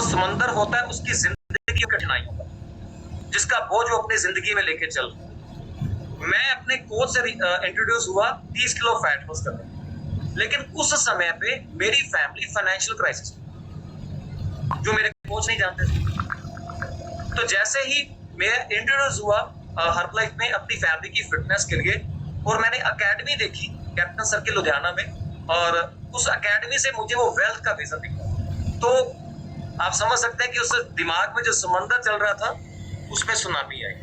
जो समंदर होता है उसकी जिंदगी की कठिनाई होता है, जिसका बोझ वो अपनी जिंदगी में लेके चल। मैं अपने कोच से इंट्रोड्यूस हुआ 30 किलो फैट लॉस करने, लेकिन उस समय पे मेरी फैमिली फाइनेंशियल क्राइसिस, जो मेरे कोच नहीं जानते थे। तो जैसे ही मैं इंट्रोड्यूस हुआ हर्बलाइफ में अपनी फैमिली की फिटनेस के लिए, और मैंने एकेडमी देखी कैप्टन सर्किल लुधियाना में, और उस एकेडमी से मुझे वो वेल्थ का विजन दिखा। तो आप समझ सकते हैं कि उस दिमाग में जो समंदर चल रहा था उसमें tsunami I.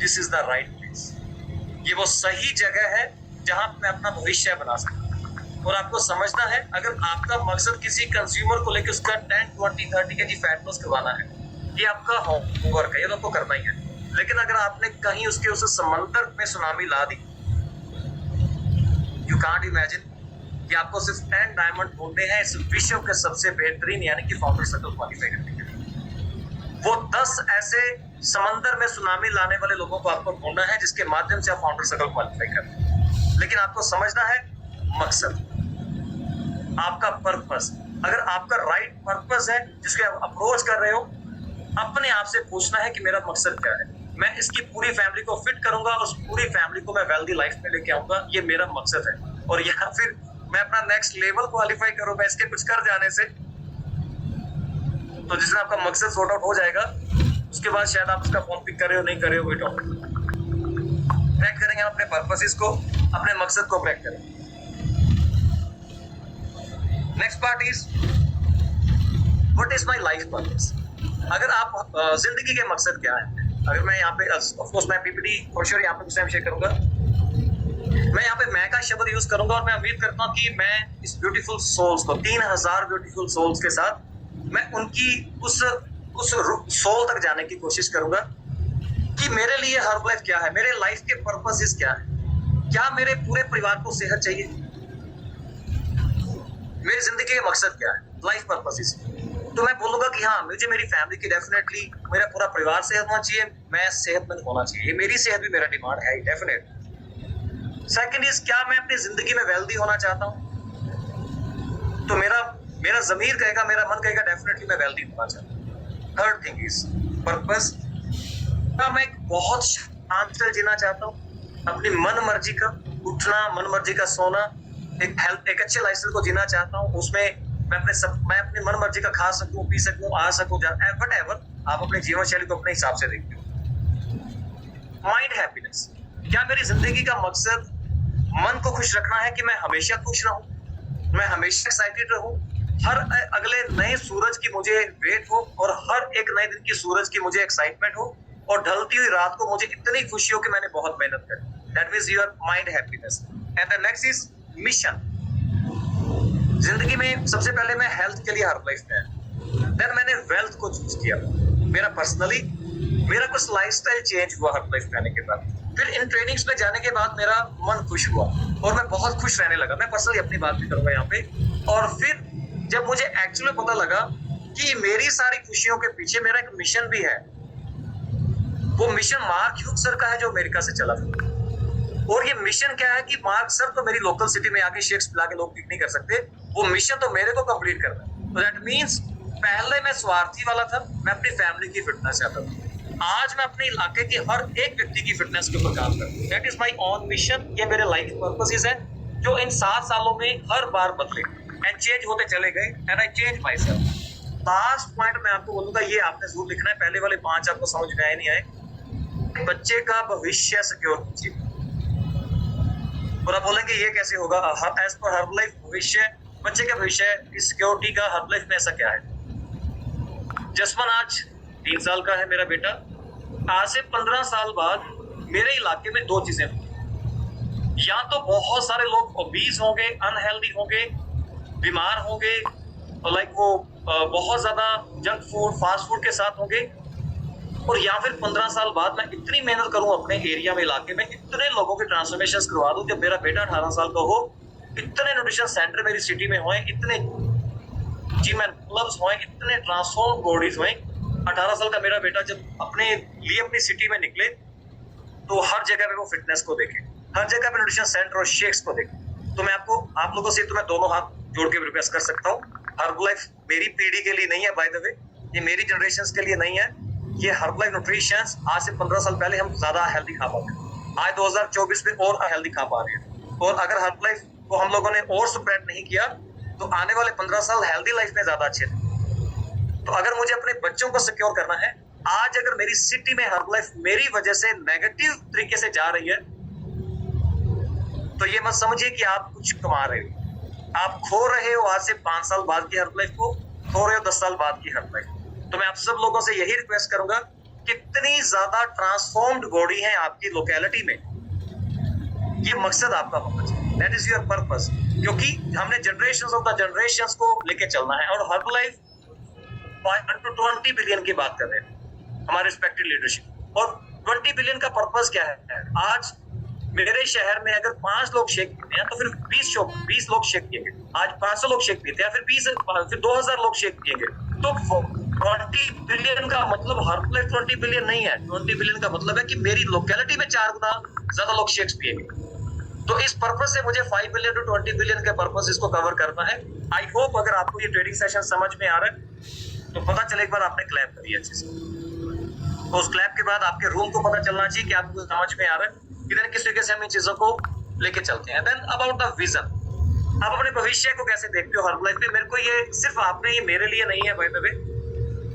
This is the right place, ये वो सही जगह है जहां मैं अपना भविष्य बना सकता हूं। और आपको समझना है, अगर आपका मकसद किसी कंज्यूमर को लेकर उसका 10, 20, 30 kg फैट लॉस करवाना है, ये आपका होमवर्क है, ये तो आपको करना ही है। लेकिन अगर आपने कहीं उसके उस समंदर में सुनामी ला दी, यू कांट इमेजिन कि आपको सिर्फ 10 डायमंड ढूंढने हैं इस विश्व के सबसे बेहतरीन यानी कि फाउंडर सर्कल क्वालिफाई करने के लिए। वो 10 ऐसे समंदर में सुनामी लाने वाले लोगों को आपको ढूंढना है जिसके माध्यम से आप फाउंडर सर्कल क्वालिफाई करें। लेकिन आपको समझना है मकसद, आपका पर्पस। अगर आपका राइट पर्पस है जिसके आप अप्रोच कर रहे हो, अपने आप से पूछना है कि मेरा मकसद क्या है। मैं इसकी पूरी फैमिली को फिट करूंगा, उस पूरी फैमिली को मैं वेल्दी लाइफ में लेके आऊंगा, ये मेरा मकसद है। और या फिर मैं अपना नेक्स्ट लेवल क्वालिफाई करूंगा इसके कुछ कर जाने से। तो जिसमें आपका मकसद सॉर्ट आउट हो जाएगा, उसके बाद शायद आप उसका फोन पिक कर रहे हो नहीं कर रहे हो, वही टॉपिक क्रैक करेंगे, अपने पर्पसेस को, अपने मकसद को क्रैक करेंगे। Next part is what is my life purpose. अगर आप जिंदगी के मकसद क्या है, अगर मैं यहाँ पे ऑफ कोर्स मैं पीपीटी फॉर श्योर यहाँ पे कुछ टाइम शेयर करूंगा, मैं यहाँ पे मैं का शब्द यूज करूंगा, और मैं उम्मीद करता हूँ कि मैं इस ब्यूटीफुल सोल्स को, 3000 ब्यूटीफुल सोल्स के साथ मैं उनकी उस सोल तक जाने की कोशिश करूंगा कि मेरे लिए हर्बलाइफ क्या है, मेरे लाइफ के पर्पसेस क्या है, क्या मेरे पूरे परिवार को सेहत चाहिए, मेरी जिंदगी का मकसद क्या है, लाइफ पर्पसेस। तो मैं बोलूंगा कि हाँ, मुझे मेरी फैमिली की डेफिनेटली, मेरा पूरा परिवार सेहत होना चाहिए, मैं सेहतमंद होना चाहिए, मेरी सेहत भी मेरा डिमांड है डेफिनेट। सेकंड इज, क्या मैं अपनी जिंदगी में वेल्दी होना चाहता हूँ, तो मेरा जमीर कहेगा, मेरा मन कहेगा डेफिनेटली मैं वेल्दी होना चाहता हूँ। थर्ड थिंग इज पर्पस, क्या मैं एक बहुत शांत से जीना चाहता हूँ, अपनी मन मर्जी का उठना, मन मर्जी का सोना, एक अच्छे लाइफस्टाइल को जीना चाहता हूँ, उसमें मैं अपनी मन मर्जी का खा सकूं, पी सकूं, आ सकूं, व्हाटएवर आप अपने जीवन शैली को अपने हिसाब से देखते हो। माइंड हैप्पीनेस, क्या मेरी जिंदगी का मकसद मन को खुश रखना है कि मैं हमेशा खुश रहूं, मैं हमेशा एक्साइटेड रहूं, हर अगले नए सूरज की मुझे वेट हो, और हर एक नए दिन की सूरज की मुझे एक्साइटमेंट हो, और ढलती हुई रात को मुझे इतनी खुशी हो कि मैंने बहुत मेहनत करी। That means your mind happiness. And the next is mission. जिंदगी में सबसे पहले मैं हेल्थ के लिए हर्बलाइफ में, देन मैंने वेल्थ को चूज किया। मेरा पर्सनली मेरा कुछ लाइफस्टाइल चेंज हुआ हर्बलाइफ में आने के बाद। फिर इन ट्रेनिंग्स में जाने के बाद मेरा मन खुश हुआ और मैं बहुत खुश रहने लगा। मैं पर्सनली अपनी बात भी करूंगा यहाँ पे। और फिर जब मुझे एक्चुअली पता लगा कि मेरी सारी खुशियों के पीछे मेरा एक मिशन भी है, वो मिशन मार्क ह्यूग सर का है जो अमेरिका से चला था। और ये मिशन क्या है कि मार्क सर तो मेरी लोकल सिटी में आके शेक्स पिला के लोग पिक नहीं कर सकते, वो मिशन तो मेरे को कंप्लीट करना है। तो दैट मींस पहले मैं स्वार्थी वाला था, मैं अपनी फैमिली की फिटनेस चाहता था। आज मैं अपने इलाके के हर एक व्यक्ति की फिटनेस के ऊपर काम करता हूँ। That is my on mission. ये मेरे लाइफ पर्पसेस है जो इन 7 सालों में हर बार बदले एंड चेंज होते चले गए, and I change my self. Last point मैं आपको बोलूंगा, ये आपने जरूर लिखना है, पहले वाले 5 आपको समझ में आए नहीं आए। बच्चे का भविष्य सिक्योर कीजिए। और आप बोलेंगे ये कैसे होगा? एज पर हर्बलाइफ भविष्य, बच्चे का भविष्य की सिक्योरिटी का हर्बलाइफ में ऐसा क्या है? जसमन आज 3 साल का है मेरा बेटा। आज से 15 साल बाद मेरे इलाके में 2 चीजें होंगी। या तो बहुत सारे लोग ओबीज होंगे, अनहेल्दी होंगे, बीमार होंगे, लाइक वो बहुत ज्यादा जंक फूड, फास्ट फूड के साथ होंगे। और या फिर 15 साल बाद मैं इतनी मेहनत करूं अपने एरिया में, इलाके में, इतने लोगों के ट्रांसफॉर्मेशन करवा दूं, जब मेरा बेटा 18 साल का हो, इतने न्यूट्रिशन सेंटर मेरी सिटी में होए, इतने जिम एंड क्लब्स होए, इतने ट्रांसफॉर्म बॉडीज होए। 18 साल का मेरा बेटा जब अपने लिए अपनी सिटी में निकले तो हर जगह पे वो फिटनेस को देखे, हर जगह पे न्यूट्रिशन सेंटर और शेक्स को देखे। तो मैं आप लोगों से तो मैं दोनों हाथ जोड़ के रिक्वेस्ट कर सकता हूँ हर्बलाइफ मेरी पीढ़ी के लिए नहीं है, बाय द वे, ये मेरी जनरेशन के लिए नहीं है। ये हर्बलाइफ न्यूट्रिशंस आज से 15 साल पहले हम ज्यादा हेल्दी खा पाते हैं, आज 2024 में और हेल्दी खा पा रहे हैं। और अगर हर्बलाइफ को हम लोगों ने और स्प्रेड नहीं किया तो आने वाले 15 साल हेल्दी लाइफ में ज्यादा अच्छे थे। तो अगर मुझे अपने बच्चों को सिक्योर करना है, आज अगर मेरी सिटी में हर्बलाइफ मेरी वजह से नेगेटिव तरीके से जा रही है, तो ये मत समझिए कि आप कुछ कमा रहे हो, आप खो रहे हो आज से 5 साल बाद की हर्बलाइफ को, खो रहे हो 10 साल बाद की हर्बलाइफ। तो मैं आप सब लोगों से यही रिक्वेस्ट करूंगा, कितनी ज्यादा ट्रांसफॉर्म्ड बॉडी है आपकी लोकेलिटी में, ये मकसद आपका होना चाहिए, दैट इज योर पर्पस। क्योंकि हमने जनरेशंस ऑफ द जनरेशंस को लेके चलना है, और हर्बलाइफ 20 बिलियन की बात कर रहे हैं हमारे रिस्पेक्टेड लीडरशिप। और 20 बिलियन का पर्पस क्या है? आज मेरे शहर में अगर 5 लोग शेक पीते हैं तो फिर 20 लोग शेक पिएंगे, आज 500 लोग शेक पीते हैं, फिर 2000 लोग शेक पिएंगे। तो 20 बिलियन का मतलब हर्बलाइफ 20 बिलियन नहीं है, 20 बिलियन का मतलब है कि मेरी लोकेलिटी में 4 गुना ज्यादा लोग शेक्स पिएंगे। तो इस पर्पस से मुझे 5 बिलियन टू 20 बिलियन के पर्पस इसको कवर करना है। आई होप अगर आपको ये ट्रेडिंग सेशन समझ में आ रहा है तो पता चले, एक बार आपने क्लैप करी अच्छे से, तो उस क्लैप के बाद आपके रूम को पता चलना चाहिए कि आपको समझ में आ रहा है कि किस तरीके से हम इन चीजों को लेके चलते हैं। देन अबाउट द विजन, आप अपने भविष्य को कैसे देखते हो हर्बलाइफ में? मेरे को ये सिर्फ आपने, ये मेरे लिए नहीं है बाय द वे,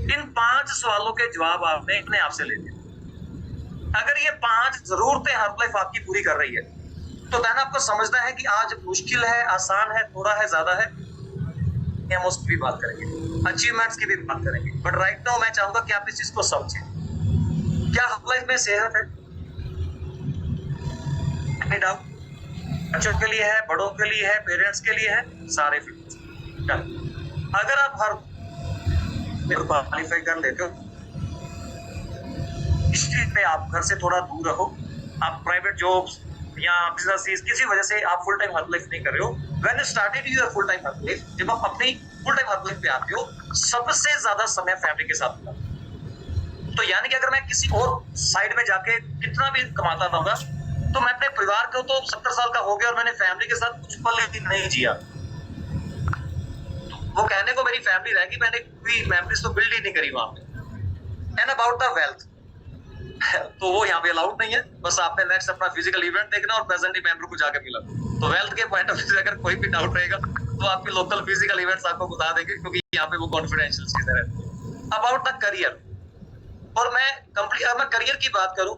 इन 5 सवालों के जवाब आपने अपने आप से लेने। अगर ये 5 जरूरतें हर्बलाइफ आपकी पूरी कर रही है तो देन आपको समझना है कि आज मुश्किल है, आसान है, थोड़ा है, ज्यादा है, हम उसकी भी बात करेंगे, अचीवमेंट्स की भी बात करेंगे। बट राइट नाउ मैं चाहूंगा कि आप इस चीज को समझें, क्या हर्बलाइफ में सेहत है? नहीं डाउट, बच्चों के लिए है, बड़ों के लिए है, पेरेंट्स के लिए है, सारे फील्ड। अगर आप हर क्वालिफाई कर लेते हो, इस चीज पे आप घर से थोड़ा दूर रहो, आप प्राइवेट जॉब्स या बिजनेस किसी वजह से आप फुल टाइम हर्बलाइफ नहीं कर रहे हो, when you started your full time Herbalife, जब आप अपनी फुल टाइम हर्बलाइफ पे आते हो, सबसे ज्यादा समय फैमिली के साथ होता है। तो यानी कि अगर मैं किसी और साइड में जाके कितना भी कमाता रहूंगा तो मैं अपने परिवार को, तो 70 साल का हो गया और मैंने फैमिली के साथ कुछ पल नहीं जिया, तो वो कहने को मेरी फैमिली रहेगी, मैंने कोई मेमोरीज तो बिल्ड ही नहीं करी वहां पे। एंड अबाउट द वेल्थ, तो वो यहाँ पे अलाउड नहीं है, बस आपने नेक्स्ट अपना फिजिकल इवेंट देखना और प्रेजेंट मेंबर को जाके मिला। तो वेल्थ के पॉइंट ऑफ व्यू से अगर कोई भी डाउट रहेगा तो आपके लोकल फिजिकल इवेंट्स आपको बता देंगे, क्योंकि यहाँ पे वो कॉन्फिडेंशियल चीजें रहती है। अबाउट द करियर, और मैं करियर की बात करूं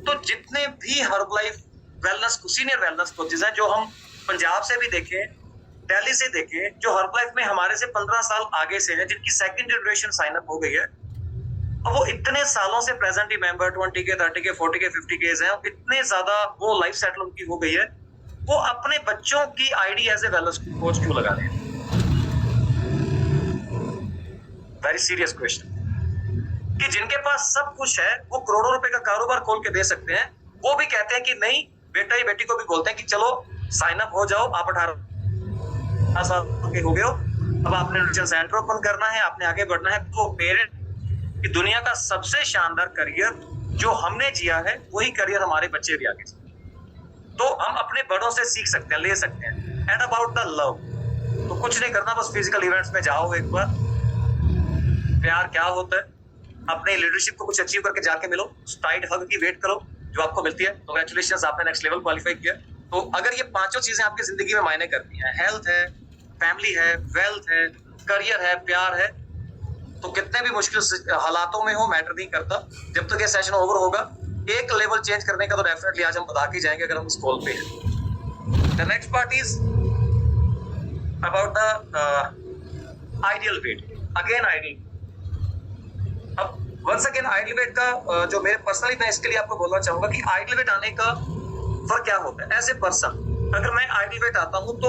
तो जितने भी Herbalife wellness senior wellness coaches हैं, जो हम पंजाब से भी देखे, दिल्ली से देखे, जो हर्बलाइफ में हमारे से 15 साल आगे से है, जिनकी सेकंड जनरेशन साइन अप हो गई है, और वो इतने सालों से प्रेजेंट ही मेंबर 20 के 30 के 40 के 50 के हैं, इतने ज्यादा वो लाइफ सेटल उनकी हो गई है, वो अपने बच्चों की ID as a wellness coach क्यों लगा रहे हैं? Very serious question. कि जिनके पास सब कुछ है, वो करोड़ों रुपए का कारोबार खोल के दे सकते हैं, वो भी कहते हैं कि नहीं, बेटा ही बेटी को भी बोलते हैं कि चलो साइन अप हो जाओ, आप 18 साल के हो गए हो, अब आपने न्यूट्रिशन सेंटर ओपन करना है, आपने आगे बढ़ना है। तो पेरेंट की दुनिया का सबसे शानदार करियर जो हमने जिया है, वही करियर हमारे बच्चे भी आगे, तो हम अपने बड़ों से सीख सकते हैं, ले सकते हैं। एंड अबाउट द लव, तो कुछ नहीं करना, बस फिजिकल इवेंट्स में जाओ एक बार, प्यार क्या होता है, अपने लीडरशिप को कुछ अचीव करके जाके मिलो, टाइट हग की वेट करो जो आपको मिलती है। कांग्रेचुलेशंस, आपने नेक्स्ट लेवल क्वालिफाई किया। तो अगर ये 5 चीजें आपकी जिंदगी में मायने करती हैं, हेल्थ है, फैमिली है, वेल्थ है, करियर है, प्यार है, तो कितने भी मुश्किल हालातों में हो, मैटर नहीं करता। जब तक ये सेशन ओवर होगा, एक लेवल चेंज करने का तो डेफिनेटली आज हम बता के जाएंगे अगर हम इस कॉल पे हैं। The next part is about the ideal weight. Again ideal, अब वंस अगेन आइडियल वेट का जो मेरे पर्सनली, मैं इसके लिए आपको बोलना चाहूंगा कि आइडियल वेट आने का फर्क क्या होता है। एज ए पर्सन अगर मैं आइडियल वेट आता हूं तो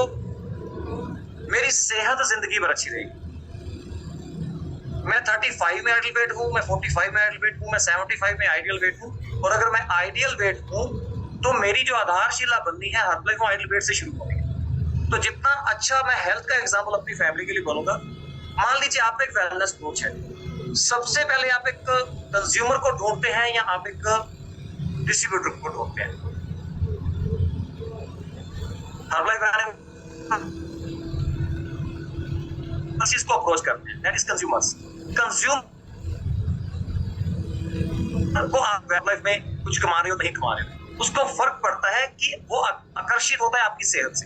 मेरी सेहत जिंदगी भर अच्छी रहेगी। मैं 35 में आइडियल वेट हूं, मैं 45 में आइडियल वेट हूं, मैं 75 में आइडियल वेट हूं, और अगर मैं आइडियल वेट हूं तो मेरी जो आधारशिला बननी है हर्बलाइफ आइडियल वेट से शुरू होगी। तो जितना अच्छा मैं हेल्थ का एग्जाम्पल अपनी फैमिली के लिए बनूंगा, मान लीजिए आप एक वेलनेस कोच है, सबसे पहले आप एक कंज्यूमर को ढूंढते हैं या आप एक डिस्ट्रीब्यूटर को ढूंढते हैं। हर्बलाइफ चीज को अप्रोच करते हैं, दैट इज कंज्यूमर्स। कंज्यूम को आप वेब लाइफ में कुछ कमा रहे हो नहीं कमा रहे हो, उसको फर्क पड़ता है कि वो आकर्षित होता है आपकी सेहत से।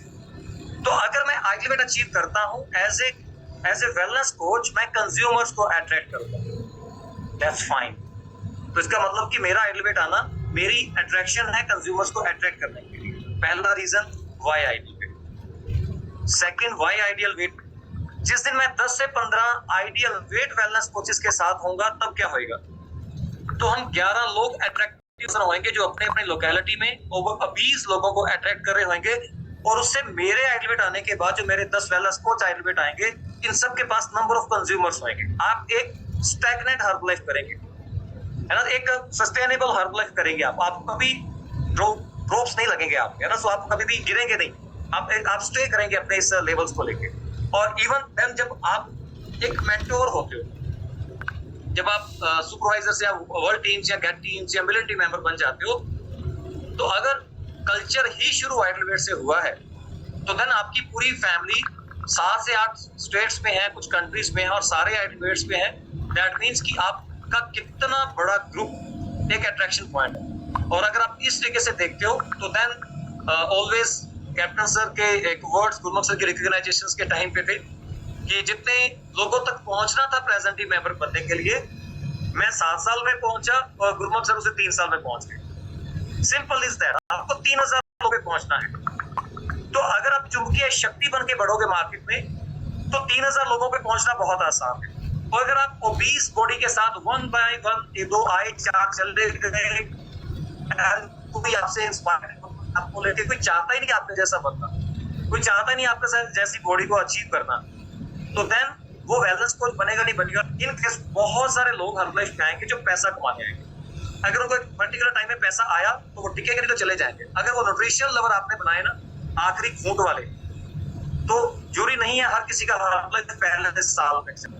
तो अगर मैं अल्टीमेट अचीव करता हूं एज ए वेलनेस कोच, मैं कंज्यूमर्स को अट्रैक्ट करूंगा, दैट्स फाइन। तो इसका मतलब कि मेरा एलिवेट आना मेरी अट्रैक्शन है कंज्यूमर्स को अट्रैक्ट करने के लिए। पहला reason why ideal weight. Second, why ideal weight. जिस दिन मैं 10 से 15 आइडियल वेट वेलनेस कोचेस के साथ होऊंगा तब क्या होएगा, तो हम 11 लोग अट्रैक्टिव होंगे जो अपने अपने लोकेलिटी में ओवर 20 लोगों को अट्रैक्ट कर रहे होंगे, और उससे मेरे आइडियल आने के बाद जो मेरे 10 वेलनेस कोच आइडियल आएंगे, इन सब के पास नंबर ऑफ कंज्यूमर्स होंगे। आप एक स्टैग्नेंट हर्ब लाइफ करेंगे, है ना, एक सस्टेनेबल हर्ब लाइफ करेंगे। आप कभी ड्रॉप्स नहीं लगेंगे आप, है ना, सो आप कभी भी गिरेंगे नहीं, आप स्टे करेंगे अपने इस लेवल्स को लेके। और इवन देन जब आप एक मेंटोर होते हो, जब आप सुपरवाइजर से या वर्ल्ड टीम्स या गेट टीम्स या मिलिट्री मेंबर बन जाते हो, तो अगर कल्चर ही शुरू आइडलवेट से हुआ है, तो देन आपकी पूरी फैमिली 7 से 8 स्टेट्स में है, कुछ कंट्रीज में है, और सारे आइडलवेट्स में है। दैट मीन्स कि आपका कितना बड़ा ग्रुप एक अट्रैक्शन पॉइंट है। और अगर आप इस तरीके से देखते हो तो देन ऑलवेज कैप्टन सर के एक वर्ड्स गुरमुख सर के रिकॉग्नाइजेशंस के टाइम पे थे कि जितने लोगों तक पहुंचना था प्रेजेंटिव मेंबर बनने के लिए, मैं 7 साल में पहुंचा और गुरमुख सर उसे 3 साल में पहुंच गए। सिंपल इज दैट, आपको 3000 लोगों पे पहुंचना है। तो अगर आप चुंबकीय शक्ति बन के बढ़ोगे मार्केट में, तो 3000 लोगों पे पहुंचना बहुत आसान है। और अगर आप ओबीस बॉडी के साथ 1 by 1 2 आए 4 चल रहे, कोई आपसे इंस्पायर आपको लेके, कोई चाहता ही नहीं आपके जैसा बनना, कोई चाहता ही नहीं आपके साथ जैसी बॉडी को अचीव करना, तो देन वो वेलनेस कोच बनेगा नहीं बनेगा। इन केस बहुत सारे लोग हर लाइफ में आएंगे जो पैसा कमाने आएंगे। अगर उनको एक पर्टिकुलर टाइम में पैसा आया तो वो टिकेंगे नहीं तो चले जाएंगे। अगर वो न्यूट्रिशन लवर आपने बनाए ना, आखिरी घूंट वाले, तो जरूरी नहीं है हर किसी का हर लाइफ पहले साल में चले,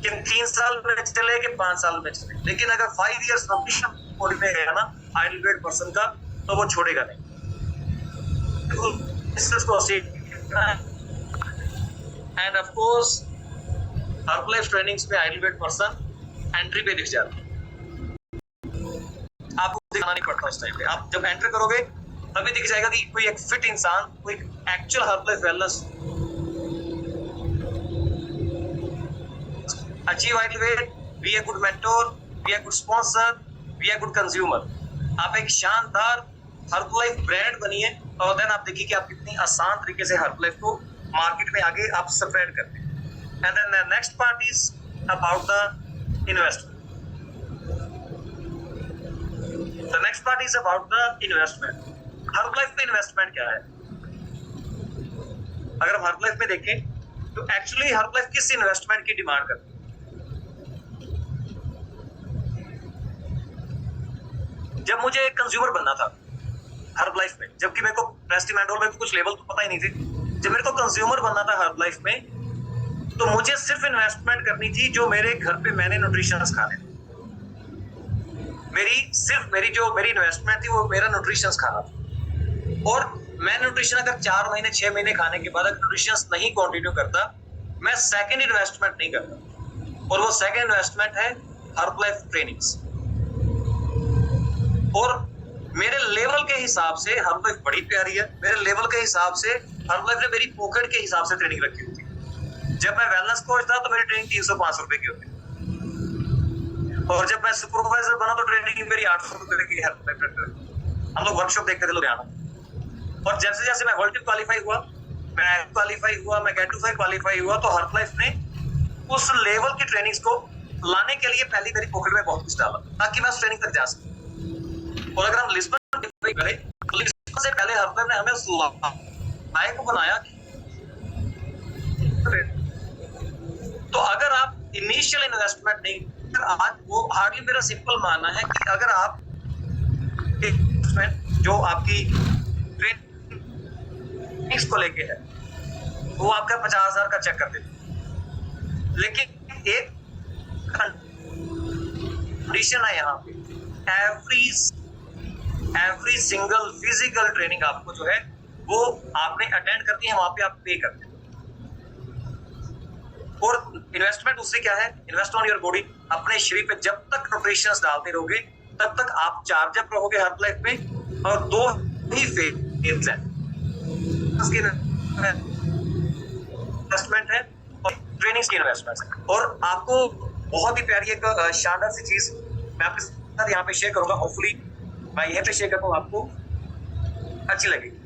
कि 3 साल में चले कि 5 साल में चले, लेकिन अगर 5 इयर्स न्यूट्रिशन बॉडी में गया ना आइडियल वेट पर्सन का, तो वो छोड़ेगा नहीं। And of course Herbalife trainings में आइडियल वेट पर्सन एंट्री पे दिख जाता है, आपको दिखाना नहीं पड़ता उस टाइम पे। आप जब एंटर करोगे तभी दिख जाएगा कि कोई एक फिट इंसान, कोई actual Herbalife wellness achieve ideal weight, be a good mentor, be a good sponsor, be a good consumer. आप एक शानदार हर्बलाइफ ब्रांड बनिए, और देन आप देखिए कि आप कितनी आसान तरीके से हर्बलाइफ को मार्केट में आगे आप स्प्रेड करते हैं। And then the next part is about the investment. The next part is about the investment. Herbalife में इन्वेस्टमेंट क्या है? अगर हम हर्बलाइफ में देखें तो एक्चुअली हर्बलाइफ किस इन्वेस्टमेंट की डिमांड करती है? जब मुझे एक कंज्यूमर बनना था हर्बलाइफ में, जबकि मेरे को प्रेस्टी मैंडोल में कुछ लेवल तो पता ही नहीं थे, जब मेरे को कंज्यूमर बनना था हर्बलाइफ में, तो मुझे सिर्फ इन्वेस्टमेंट करनी थी जो मेरे घर पे मैंने न्यूट्रिशंस खाने थे। मेरी इन्वेस्टमेंट थी वो मेरा न्यूट्रिशंस खाना था। और मैं न्यूट्रिशन अगर 4 महीने 6 महीने खाने के बाद अगर न्यूट्रिशंस नहीं कंटिन्यू करता, मैं सेकंड इन्वेस्टमेंट नहीं करता। और वो सेकंड इन्वेस्टमेंट है हर्बलाइफ ट्रेनिंग्स। और मेरे लेवल के हिसाब से हर्बलाइफ बड़ी प्यारी है, मेरे लेवल के हिसाब से हर्बलाइफ ने मेरी पॉकेट के हिसाब से ट्रेनिंग रखी हुई थी। जब मैं वेलनेस कोच था तो मेरी ट्रेनिंग 300-500 रुपए की होती, और जब मैं सुपरवाइजर बना तो ट्रेनिंग मेरी 800 रुपए की है। हम लोग वर्कशॉप देखते थे लुधियाना। और जैसे जैसे मैं वर्ल्ड क्वालिफाई हुआ, मैं गेट टू 5 क्वालिफाई हुआ, तो हर्बलाइफ ने उस लेवल की ट्रेनिंग्स को लाने के लिए पहले मेरी पॉकेट में बहुत कुछ डाला ताकि मैं उस ट्रेनिंग तक जा सकूं। और अगर हम लिस्बन गए तो लिस्बन से पहले हर्बलाइफ ने हमें उस लायक को बनाया। तो अगर आप इनिशियल इन्वेस्टमेंट नहीं, आज वो हार्डली, मेरा सिंपल मानना है कि अगर आप जो आपकी ट्रेनिंग्स को लेके है वो आपका 50,000 का चेक कर देते, लेकिन एक कंडीशन है यहाँ पे, एवरी सिंगल फिजिकल ट्रेनिंग आपको जो है वो आपने अटेंड करनी है, वहां पे आप पे करते हैं। और इन्वेस्टमेंट दूसरी क्या है, इन्वेस्ट ऑन योर बॉडी। अपने शरीर पे जब तक न्यूट्रिशंस डालते रहोगे तब तक आप चार्ज अप रहोगे हर लाइफ में। और दो ही फेज है, इन्वेस्टमेंट है और ट्रेनिंग की इन्वेस्टमेंट है। और आपको बहुत ही प्यारी एक शानदार सी चीज मैं आपके साथ यहाँ पे शेयर करूंगा, होपफुली मैं यहीं पे शेयर करता हूँ, आपको अच्छी लगेगी।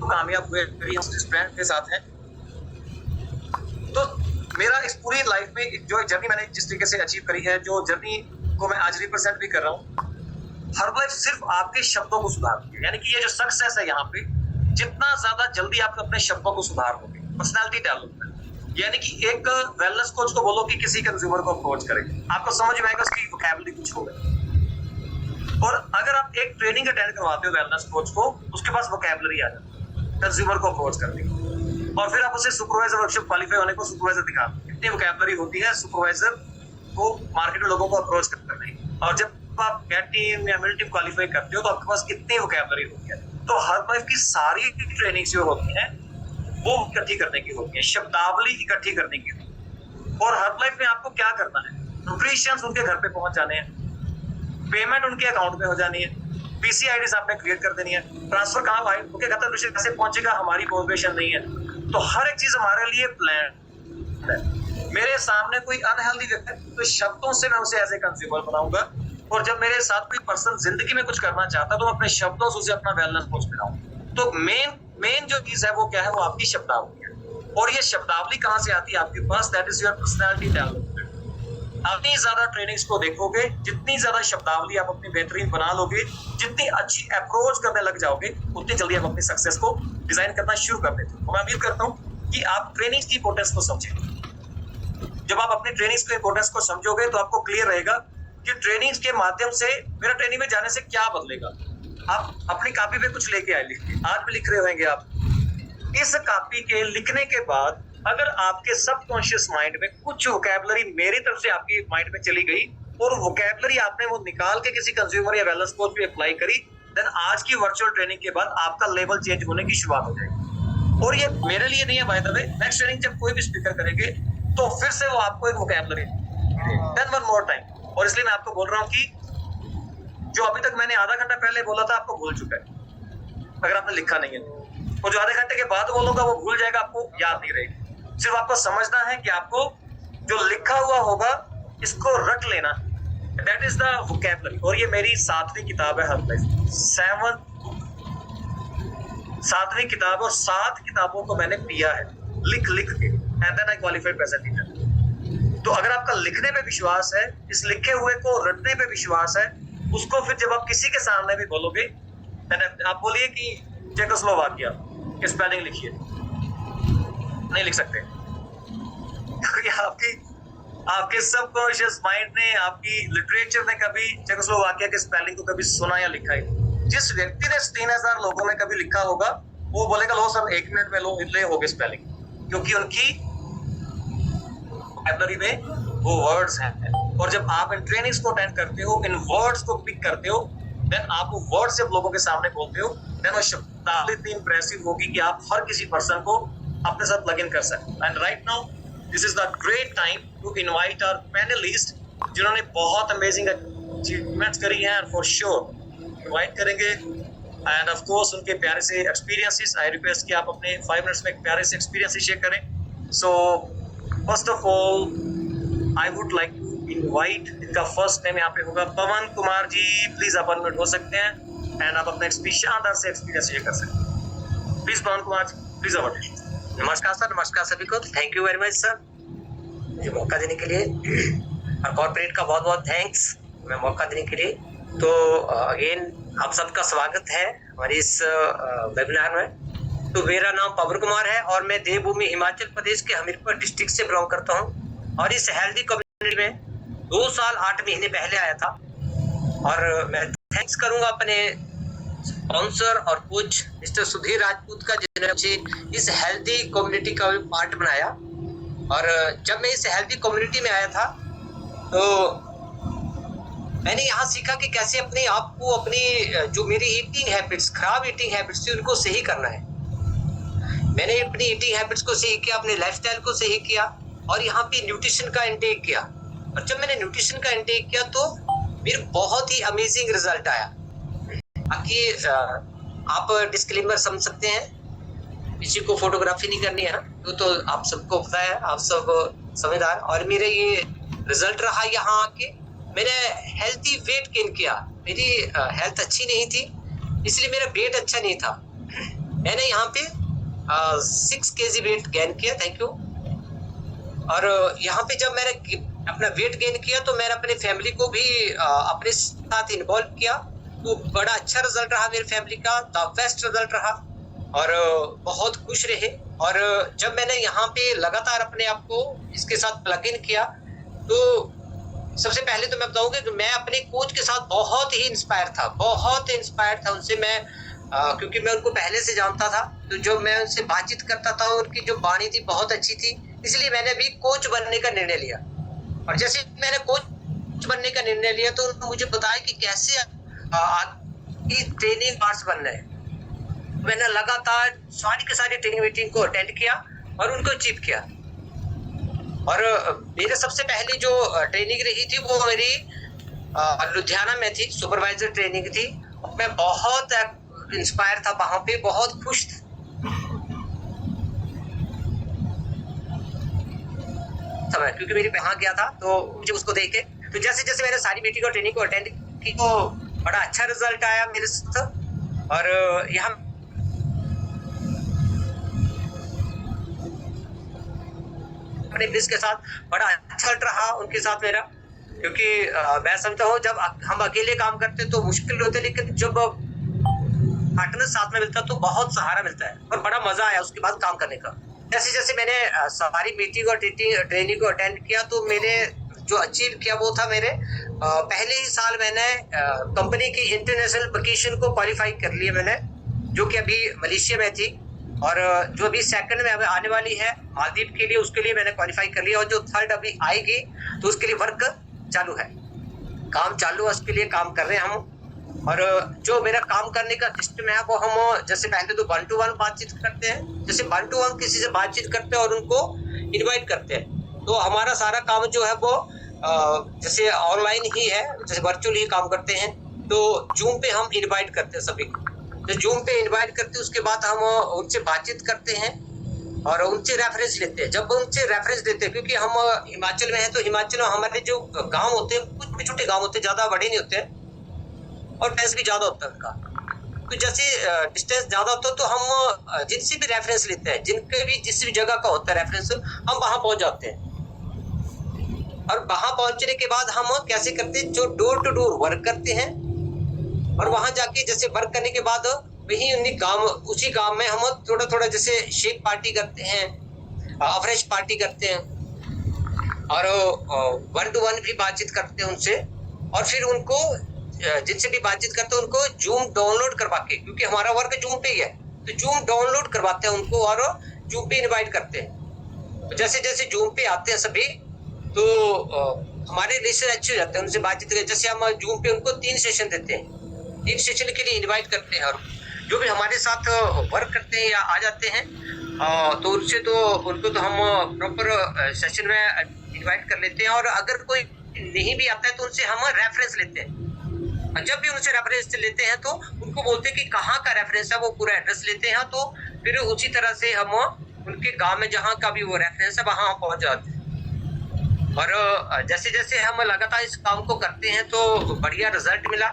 कामयाब हुए इस ब्रांड के साथ हैं। तो मेरा इस पूरी लाइफ में जो जर्नी मैंने जिस तरीके से अचीव करी है, जो जर्नी को मैं आज रिप्रेजेंट भी कर रहा हूँ, हर्बलाइफ सिर्फ आपके शब्दों को सुधारती है। यानी कि ये जो सक्सेस है यहाँ पे, जितना ज्यादा जल्दी आप अपने शब्दों को सुधार लोगे, पर्सनैलिटी डेवलपमेंट, यानी कि एक वेलनेस कोच को बोलो कि किसी कंज्यूमर को अप्रोच करें, आपको समझ में आएगा उसकी वोकैबुलरी कुछ होगा। और अगर आप एक ट्रेनिंग अटेंड करवाते हो वेलनेस कोच को, उसके पास वोकैबुलरी आ जाती है कंज्यूमर को अप्रोच करने की। और फिर आप उसे सुपरवाइजर वर्कशॉप क्वालिफाई होने को सुपरवाइजर दिखाते हैं, कितनी वोकैबुलरी होती है सुपरवाइजर को मार्केट में लोगों को अप्रोच करने की। और जब आप गेट टीम या मिड टीम क्वालिफाई करते हो तो आपके पास कितनी वोकैबुलरी होती है। तो हर लाइफ की सारी ट्रेनिंग जो होती है वो इकट्ठी करने की होती है, शब्दावली इकट्ठी करने की होती है। और हर लाइफ में आपको क्या करना है, न्यूट्रिशंस उनके घर पे पहुंच जाने हैं, पेमेंट उनके अकाउंट में हो जानी है, पीसी आईडीज आपने क्रिएट कर देनी है, ट्रांसफर कहाँ आए उनके खाता में कैसे पहुंचेगा हमारी कोऑपरेशन नहीं है। तो हर एक चीज हमारे लिए प्लान है। मेरे सामने कोई अनहेल्दी व्यक्ति है तो शब्दों से मैं उसे एज ए कंज्यूमर बनाऊंगा। और जब मेरे साथ कोई पर्सन जिंदगी में कुछ करना चाहता है तो मैं अपने शब्दों से उसे अपना वेलनेस कोच बनाऊंगा। तो मेन जो चीज है वो क्या है, वो आपकी शब्दावली है। और ये शब्दावली कहाँ से आती है आपके पास, that is your personality development. जितनी ज्यादा ट्रेनिंग्स को देखोगे, जितनी ज्यादा शब्दावली आप अपनी बेहतरीन बना लोगे, जितनी अच्छी अप्रोच करने लग जाओगे, उतनी जल्दी आप अपनी सक्सेस को डिजाइन करना शुरू कर देते हो। मैं उम्मीद करता हूँ कि आप ट्रेनिंग्स की इंपॉर्टेंस को समझेंगे। जब आप अपनी ट्रेनिंग्स की इंपॉर्टेंस को समझोगे तो आपको क्लियर रहेगा कि ट्रेनिंग्स के माध्यम से मेरा ट्रेनिंग में जाने से क्या बदलेगा। आप अपनी कॉपी पे कुछ लेके आए, लिख के आज भी लिख रहे होंगे आप। इस कॉपी के लिखने के बाद अगर आपके सबकॉन्शियस माइंड में कुछ वोकैबुलरी मेरी तरफ से आपकी माइंड में चली गई और वोकैबुलरी आपने वो निकाल के किसी कंज्यूमर या वेलनेस कोच पे अप्लाई करी, देन आज की वर्चुअल ट्रेनिंग के बाद आपका लेवल चेंज होने की शुरुआत हो जाएगी। और ये मेरे लिए नहीं है, by the way, next training जब कोई भी स्पीकर करेंगे तो फिर से वो आपको एक vocabulary then one more time. और इसलिए मैं आपको बोल रहा हूँ कि जो अभी तक मैंने आधा घंटा पहले बोला था आपको भूल चुका है अगर आपने लिखा नहीं है। और जो आधे घंटे के बाद बोलूंगा वो भूल जाएगा, आपको याद नहीं रहेगी। सिर्फ आपको समझना है कि आपको जो लिखा हुआ होगा इसको रट लेना, दैट इज द वोकैबुलरी। और ये मेरी 7वीं किताब है, हर्बलाइफ 7वीं किताब, और 7 किताबों को मैंने पिया है लिख के, and then I qualified present teacher. तो अगर आपका लिखने पे विश्वास है, इस लिखे हुए को रटने पे विश्वास है, उसको फिर जब आप किसी के सामने भी बोलोगे, आप बोलिए कि चेकोस्लोवाकिया की स्पेलिंग लिखिए, नहीं लिख सकते क्योंकि आपके सबकॉन्शियस माइंड ने, आपकी लिटरेचर ने कभी चेकोस्लोवाकिया के स्पेलिंग को कभी सुना या लिखा है। जिस व्यक्ति ने 3000 लोगों में कभी लिखा होगा वो बोलेगा लो सर 1 मिनट में लो ले हो गए स्पेलिंग, क्योंकि उनकी वोकैबुलरी में वो वर्ड्स हैं। और जब आप इन ट्रेनिंग्स को अटेंड करते हो, इन वर्ड्स को पिक करते हो, देन आप वो वर्ड्स जब लोगों के सामने बोलते हो, देन वो शब्दावली इतनी इंप्रेसिव होगी कि आप हर किसी पर्सन को अपने साथ लग इन कर सकते हैं। And right now this is the great time to invite our panelist जिन्होंने बहुत अमेजिंग अचीवमेंट्स करी हैं, एंड फॉर श्योर इनवाइट करेंगे। एंड ऑफ कोर्स उनके प्यारे से एक्सपीरियंसेस, आई रिक्वेस्ट कि आप अपने 5 मिनट्स में एक प्यारे से एक्सपीरियंसेस शेयर करें। So first of all I would like to invite, इनका फर्स्ट नेम यहाँ पे होगा पवन कुमार जी, प्लीज आप अनम्यूट हो सकते हैं एंड आप अपना शानदार से एक्सपीरियंस शेयर कर सकते हैं। प्लीज पवन कुमार जी, प्लीज अवर। नमस्कार सर, नमस्कार सभी को। Thank you very much sir मुझे मौका देने के लिए, और कॉर्पोरेट का बहुत बहुत थैंक्स मैं मौका देने के लिए। तो अगेन आप सबका स्वागत है हमारे इस वेबिनार में। तो मेरा नाम पवन कुमार है और मैं देवभूमि हिमाचल प्रदेश के हमीरपुर डिस्ट्रिक्ट से बिलोंग करता हूँ। और इस हेल्दी कम्युनिटी में 2 साल 8 महीने पहले आया था। और मैं थैंक्स करूँगा अपने स्पॉन्सर और कोच मिस्टर सुधीर राजपूत का, जिन्होंने मुझे इस हेल्दी कम्युनिटी का पार्ट बनाया। और जब मैं इस हेल्दी कम्युनिटी में आया था तो मैंने यहाँ सीखा कि कैसे अपने आप को अपनी जो मेरी ईटिंग हैबिट्स, खराब ईटिंग हैबिट्स थी उनको सही करना है। मैंने अपनी ईटिंग हैबिट्स को सही किया, अपने लाइफस्टाइल को सही किया और यहाँ पे न्यूट्रिशन का इंटेक किया। और जब मैंने न्यूट्रिशन का इंटेक किया तो मेरे बहुत ही अमेजिंग रिजल्ट आया। बाकी आप डिस्क्लेमर समझ सकते हैं, किसी को फोटोग्राफी नहीं करनी है ना, तो आप सबको पता है, आप सब समझदार। और मेरे ये रिजल्ट रहा यहाँ आके, मैंने हेल्थी वेट गेन किया। मेरी हेल्थ अच्छी नहीं थी इसलिए मेरा वेट अच्छा नहीं था। मैंने यहाँ पे 6 kg वेट गेन किया, थैंक यू। और यहाँ पे जब मैंने अपना वेट गेन किया तो मैंने अपनी फैमिली को भी अपने साथ इन्वॉल्व किया, तो बड़ा अच्छा रिजल्ट रहा मेरी फैमिली का, द बेस्ट रिजल्ट रहा और बहुत खुश रहे। और जब मैंने यहाँ पे लगातार अपने आप को इसके साथ प्लग इन किया तो सबसे पहले तो मैं बताऊंगा कि मैं अपने कोच के साथ बहुत ही इंस्पायर था उनसे। मैं क्योंकि मैं उनको पहले से जानता था, तो जो मैं उनसे बातचीत करता था उनकी जो वाणी थी बहुत अच्छी थी, इसलिए मैंने भी कोच बनने का निर्णय लिया। और जैसे मैंने कोच बनने का निर्णय लिया तो उन्होंने मुझे बताया कि कैसे ट्रेनिंग पार्ट्स बनना है। मैंने लगातार सारी की सारी ट्रेनिंग मीटिंग को अटेंड किया और उनको अचीव किया। और मेरे सबसे पहली जो ट्रेनिंग रही थी वो मेरी लुधियाना में थी, सुपरवाइजर ट्रेनिंग थी। मैं बहुत इंस्पायर था वहां पे, बहुत खुश था। क्योंकि मेरी वहां गया था तो मुझे उसको देख के, तो जैसे जैसे मैंने सारी मीटिंग और ट्रेनिंग को अटेंड की तो बड़ा अच्छा रिजल्ट आया मेरे साथ। और यहाँ अपने बिज के साथ बड़ा अच्छा रहा उनके साथ मेरा, क्योंकि मैं समझता हूँ जब हम अकेले काम करते तो मुश्किल होते, लेकिन जब पार्टनर साथ में मिलता तो बहुत सहारा मिलता है और बड़ा मजा आया उसके बाद काम करने का। जैसे जैसे मैंने सारी मीटिंग और ट्रेनिंग को अटेंड किया तो मैंने जो अचीव किया वो था, मेरे पहले ही साल मैंने कंपनी की इंटरनेशनल वेकेशन को क्वालिफाई कर लिया मैंने, जो कि अभी मलेशिया में थी। और जो अभी सेकंड में अभी आने वाली है मालदीव के लिए, उसके लिए मैंने क्वालिफाई कर लिया। और जो थर्ड अभी आएगी तो उसके लिए वर्क चालू है, काम चालू है, उसके लिए काम कर रहे हैं हम। और जो मेरा काम करने का सिस्टम है वो हम जैसे पहले तो 1 to 1 बातचीत करते हैं, जैसे 1 to 1 किसी से बातचीत करते हैं और उनको इनवाइट करते हैं। तो हमारा सारा काम जो है वो जैसे ऑनलाइन ही है, जैसे वर्चुअल ही काम करते हैं। तो जूम पे हम इनवाइट करते हैं सभी को, तो जूम पे इनवाइट करते हैं, उसके बाद हम उनसे बातचीत करते हैं और उनसे रेफरेंस लेते हैं। जब उनसे रेफरेंस देते हैं, क्योंकि हम हिमाचल में हैं तो हिमाचल में हमारे जो गाँव होते हैं कुछ छोटे छोटे गाँव होते हैं, ज़्यादा बड़े नहीं होते हैं और डिस्टेंस भी ज्यादा होता है उनका। तो जैसे डिस्टेंस ज्यादा होता है तो हम जिनसे भी रेफरेंस लेते हैं, जिनके भी जिस भी जगह का होता है रेफरेंस, हम वहां पहुंच जाते हैं। और वहां पहुंचने के बाद हम कैसे करते हैं, जो डोर टू डोर वर्क करते हैं। और वहां जाके जैसे वर्क करने के बाद वही उसी गांव में हम थोड़ा थोड़ा जैसे शेक पार्टी करते हैं, अफ्रेश पार्टी करते हैं और 1 to 1 भी बातचीत करते हैं उनसे। और फिर उनको जिनसे भी बातचीत करते हैं उनको जूम डाउनलोड करवा के, क्योंकि हमारा वर्क जूम पे ही है, तो जूम डाउनलोड करवाते हैं उनको और जूम पे इनवाइट करते हैं। तो जैसे जैसे जूम पे आते हैं सभी तो हमारे रिलेशन अच्छे हो जाते हैं उनसे बातचीत करके। जैसे हम जूम पे उनको 3 सेशन देते हैं, 1 सेशन के लिए इन्वाइट करते हैं। और जो भी हमारे साथ वर्क करते हैं या आ जाते हैं तो उनसे तो उनको तो हम प्रॉपर सेशन में इन्वाइट कर लेते हैं। और अगर कोई नहीं भी आता है तो उनसे हम रेफरेंस लेते हैं। जब भी उनसे रेफरेंस लेते हैं तो उनको बोलते हैं कि कहाँ का रेफरेंस है, वो पूरा एड्रेस लेते हैं। तो फिर उसी तरह से हम उनके गांव में जहाँ का भी वो रेफरेंस है वहाँ पहुँच जाते हैं। और जैसे जैसे हम लगातार इस काम को करते हैं तो बढ़िया रिजल्ट मिला।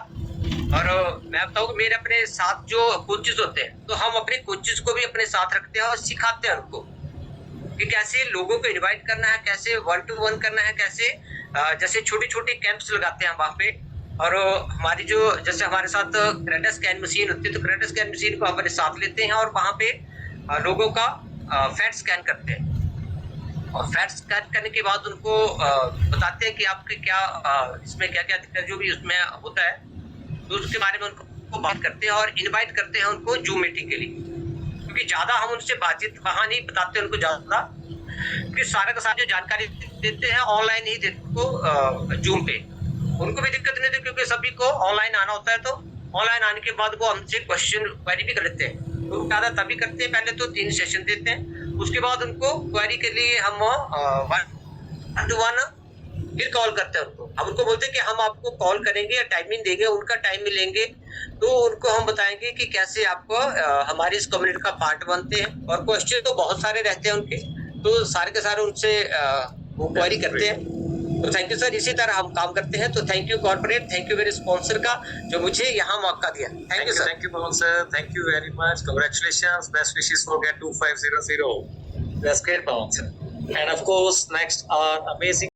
और मैं बताऊँ कि मेरे अपने साथ जो कोचेज होते हैं तो हम अपने कोचेज को भी अपने साथ रखते हैं और सिखाते हैं उनको कि कैसे लोगों को इन्वाइट करना है, कैसे 1 to 1 करना है, कैसे जैसे छोटे छोटे कैंप्स लगाते हैं वहाँ पे। और हमारी जो जैसे हमारे साथ क्रेटा स्कैन मशीन होती है तो क्रेटा स्कैन मशीन को अपने साथ लेते हैं और वहाँ पे लोगों का फैट स्कैन करते हैं। और फैट स्कैन करने के बाद उनको बताते हैं कि आपके क्या इसमें क्या क्या दिक्कत जो भी उसमें होता है, तो उसके बारे में उनको बात करते हैं और इनवाइट करते हैं उनको जूम मीटिंग के लिए। क्योंकि ज़्यादा हम उनसे बातचीत वहाँ नहीं बताते उनको ज़्यादा, क्योंकि सारा का सारा जो जानकारी देते हैं ऑनलाइन ही देते को जूम पे। उनको भी दिक्कत नहीं थी क्योंकि सभी को ऑनलाइन आना होता है, तो ऑनलाइन आने के बाद वो हमसे क्वेश्चन क्वेरी भी कर लेते हैं। तो ज्यादा तभी करते हैं, पहले तो 3 सेशन देते हैं, उसके बाद उनको क्वेरी के लिए हम 1 to 1 फिर कॉल करते हैं उनको। अब उनको बोलते हैं कि हम आपको कॉल करेंगे या टाइमिंग देंगे, उनका टाइम भी लेंगे, तो उनको हम बताएंगे कि कैसे आपको हमारी इस कम्युनिटी का पार्ट बनते हैं। और क्वेश्चन तो बहुत सारे रहते हैं उनके, तो सारे के सारे उनसे वो क्वेरी करते हैं। तो थैंक यू सर, इसी तरह हम काम करते हैं। तो thank you corporate, thank you मेरे स्पॉन्सर का जो मुझे यहाँ मौका दिया। Thank you sir. Thank you, Mohan sir. Thank you very much. Congratulations. Best wishes for Get 2500. That's great, Mohan sir. And of course, next our amazing